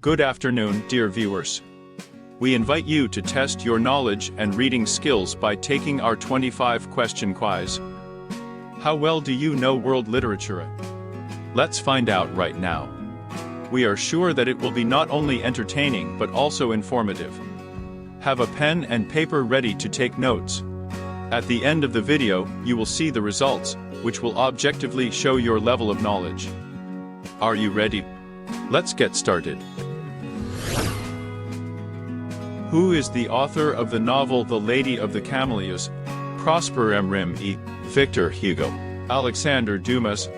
Good afternoon, dear viewers. We invite you to test your knowledge and reading skills by taking our 25-question quiz. How well do you know world literature? Let's find out right now. We are sure that it will be not only entertaining but also informative. Have a pen and paper ready to take notes. At the end of the video, you will see the results, which will objectively show your level of knowledge. Are you ready? Let's get started. Who is the author of the novel The Lady of the Camellias? Prosper Mérimée, Victor Hugo, Alexandre Dumas,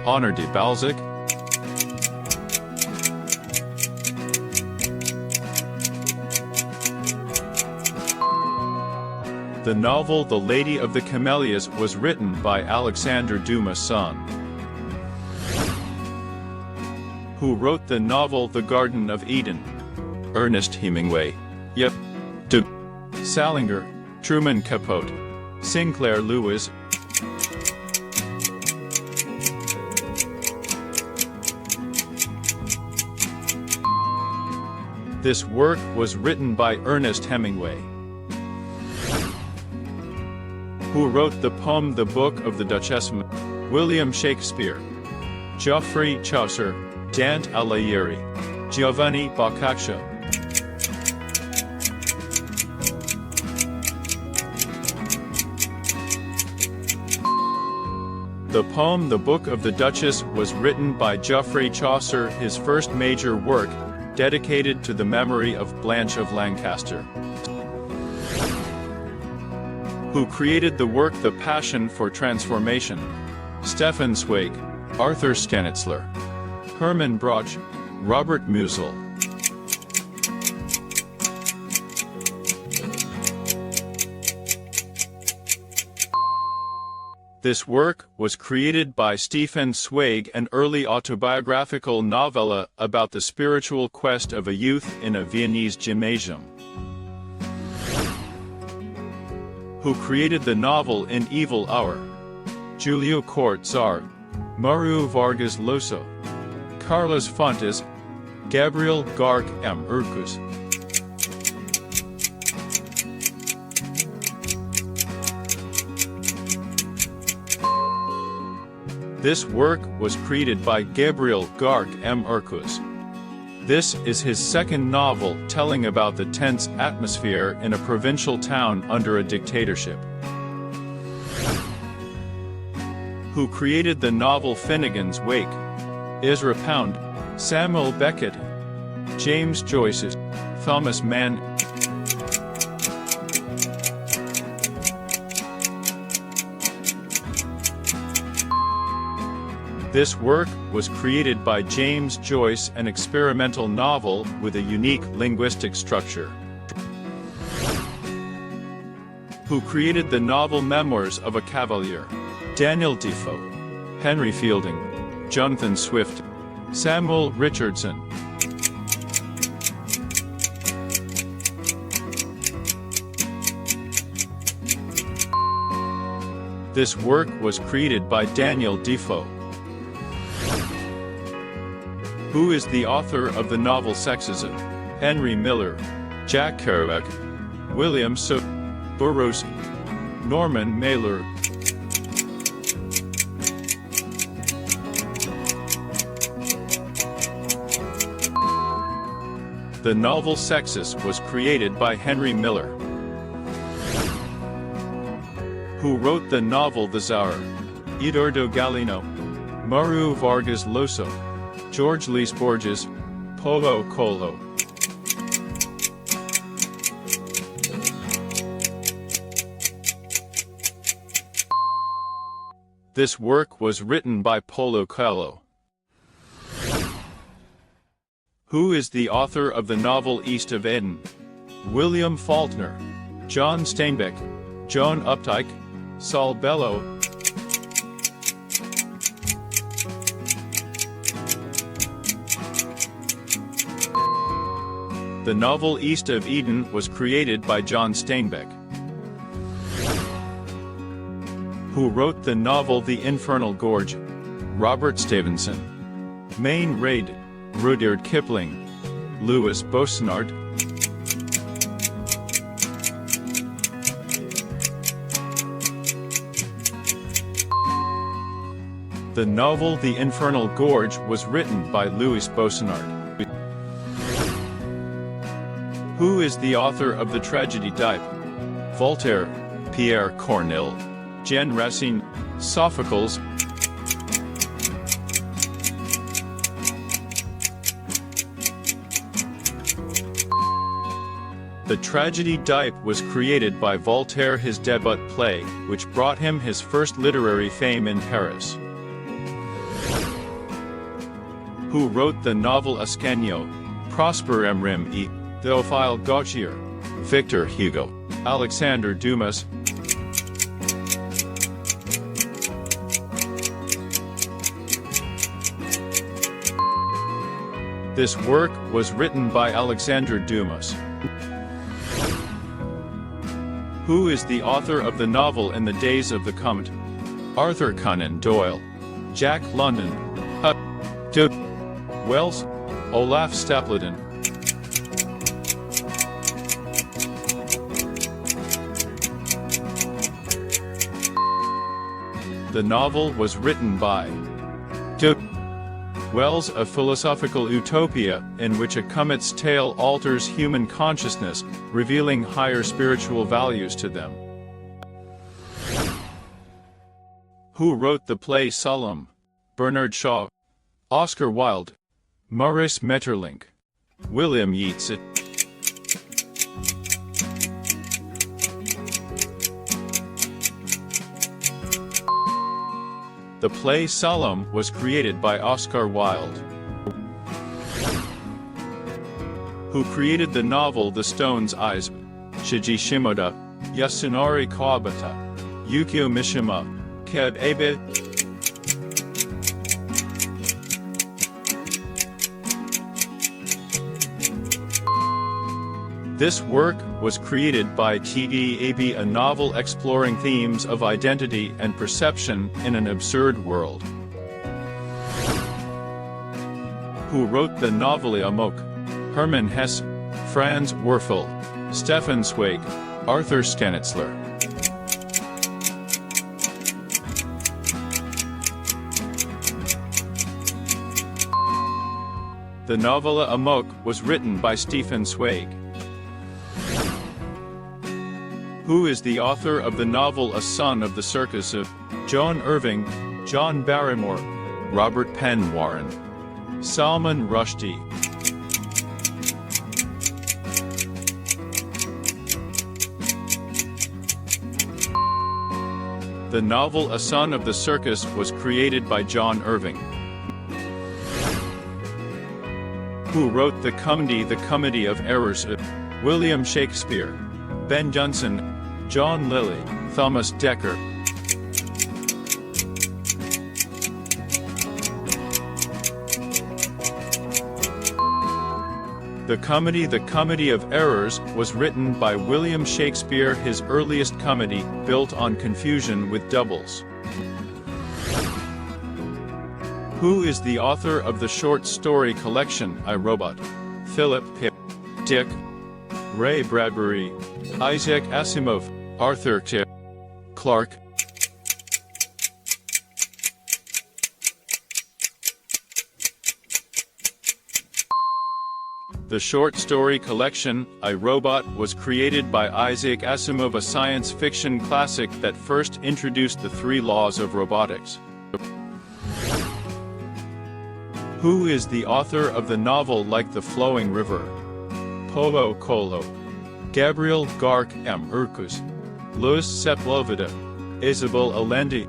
Honoré de Balzac? The novel The Lady of the Camellias was written by Alexandre Dumas' son. Who wrote the novel The Garden of Eden? Ernest Hemingway, Yep. De Salinger, Truman Capote, Sinclair Lewis. This work was written by Ernest Hemingway. Who wrote the poem The Book of the Duchess? William Shakespeare, Geoffrey Chaucer, Dante Alighieri, Giovanni Boccaccio. The poem The Book of the Duchess was written by Geoffrey Chaucer, his first major work, dedicated to the memory of Blanche of Lancaster. Who created the work The Passion for Transformation? Stefan Zweig, Arthur Stanitzler, Hermann Broch, Robert Musil. This work was created by Stefan Zweig, an early autobiographical novella about the spiritual quest of a youth in a Viennese gymnasium. Who created the novel An Evil Hour? Julio Cortázar, Mario Vargas Llosa, Carlos Fuentes, Gabriel García Márquez. This work was created by Gabriel García Márquez. This is his second novel telling about the tense atmosphere in a provincial town under a dictatorship. Who created the novel Finnegan's Wake? Ezra Pound, Samuel Beckett, James Joyce, Thomas Mann. This work was created by James Joyce, an experimental novel with a unique linguistic structure. Who created the novel Memoirs of a Cavalier? Daniel Defoe, Henry Fielding, Jonathan Swift, Samuel Richardson. This work was created by Daniel Defoe. Who is the author of the novel Sexism? Henry Miller, Jack Kerouac, William S. Burroughs, Norman Mailer. The novel Sexist was created by Henry Miller. Who wrote the novel The Czar? Eduardo Galeano, Mario Vargas Llosa, George Luis Borges, Paulo Coelho. This work was written by Paulo Coelho. Who is the author of the novel East of Eden? William Faulkner, John Steinbeck, Joan Updike, Saul Bellow. The novel East of Eden was created by John Steinbeck. Who wrote the novel The Infernal Gorge? Robert Stevenson, Maine Reid, Rudyard Kipling, Louis Boussinard. The novel The Infernal Gorge was written by Louis Boussinard. Who is the author of the tragedy Dipe? Voltaire, Pierre Corneille, Jean Racine, Sophocles. The tragedy Dipe was created by Voltaire, his debut play, which brought him his first literary fame in Paris. Who wrote the novel Ascanio? Prosper Emrim et Théophile Gautier, Victor Hugo, Alexandre Dumas. This work was written by Alexandre Dumas. Who is the author of the novel In the Days of the Comet? Arthur Conan Doyle, Jack London, H. Wells, Olaf Stapledon. The novel was written by Wells, a philosophical utopia in which a comet's tail alters human consciousness, revealing higher spiritual values to them. Who wrote the play Solemn? Bernard Shaw, Oscar Wilde, Maurice Maeterlinck, William Yeats. The play Solemn was created by Oscar Wilde. Who created the novel The Stone's Eyes? Shiji Shimoda, Yasunori Kawabata, Yukio Mishima, Keb Abe. This work was created by T.E.A.B., a novel exploring themes of identity and perception in an absurd world. Who wrote the novelle Amok? Hermann Hesse, Franz Werfel, Stefan Zweig, Arthur Stanitzler. The novella Amok was written by Stefan Zweig. Who is the author of the novel A Son of the Circus of John Irving, John Barrymore, Robert Penn Warren, Salman Rushdie? The novel A Son of the Circus was created by John Irving. Who wrote the Comedy of Errors of William Shakespeare, Ben Jonson, John Lilly, Thomas Dekker. The Comedy of Errors was written by William Shakespeare, his earliest comedy, built on confusion with doubles. Who is the author of the short story collection I, Robot? Philip K. Dick, Ray Bradbury, Isaac Asimov, Arthur C. Clarke. The short story collection, I, Robot, was created by Isaac Asimov, a science fiction classic that first introduced the 3 laws of robotics. Who is the author of the novel Like the Flowing River? Paulo Coelho, Gabriel Garc M. Urcus, Luis Sepulveda, Isabel Allende.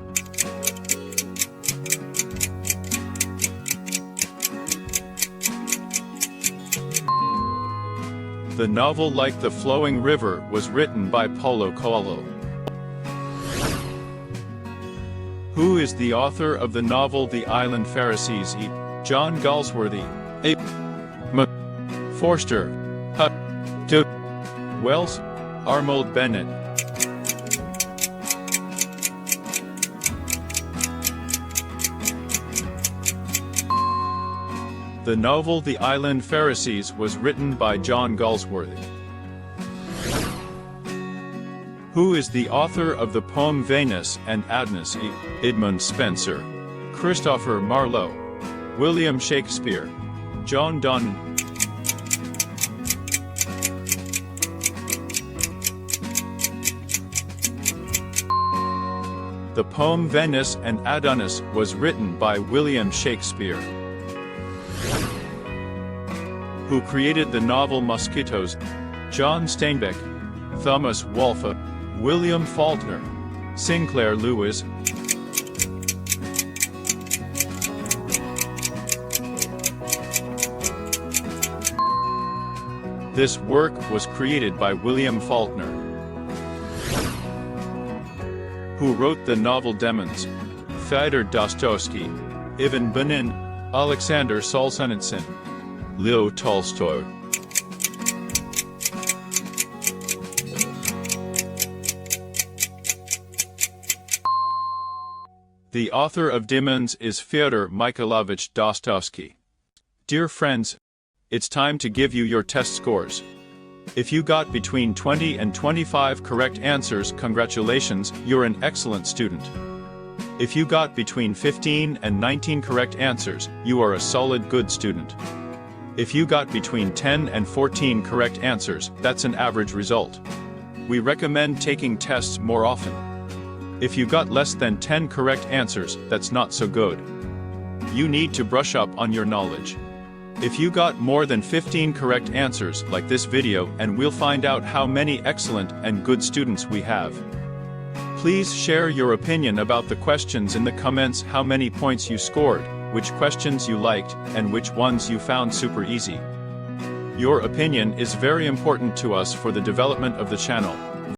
The novel Like the Flowing River was written by Paulo Coelho. Who is the author of the novel The Island Pharisees Eat? John Galsworthy, A. M. Forster, H. Wells, Arnold Bennett. The novel The Island Pharisees was written by John Galsworthy. Who is the author of the poem Venus and Adonis? Edmund Spenser, Christopher Marlowe, William Shakespeare, John Donne. The poem Venus and Adonis was written by William Shakespeare. Who created the novel Mosquitoes? John Steinbeck, Thomas Wolfe, William Faulkner, Sinclair Lewis. This work was created by William Faulkner. Who wrote the novel Demons? Fyodor Dostoevsky, Ivan Bunin, Alexander Solzhenitsyn, Leo Tolstoy. The author of Demons is Fyodor Mikhailovich Dostoevsky. Dear friends, it's time to give you your test scores. If you got between 20 and 25 correct answers, congratulations, you're an excellent student. If you got between 15 and 19 correct answers, you are a solid good student. If you got between 10 and 14 correct answers, that's an average result. We recommend taking tests more often. If you got less than 10 correct answers, that's not so good. You need to brush up on your knowledge. If you got more than 15 correct answers, like this video, and we'll find out how many excellent and good students we have. Please share your opinion about the questions in the comments, how many points you scored, which questions you liked, and which ones you found super easy. Your opinion is very important to us for the development of the channel.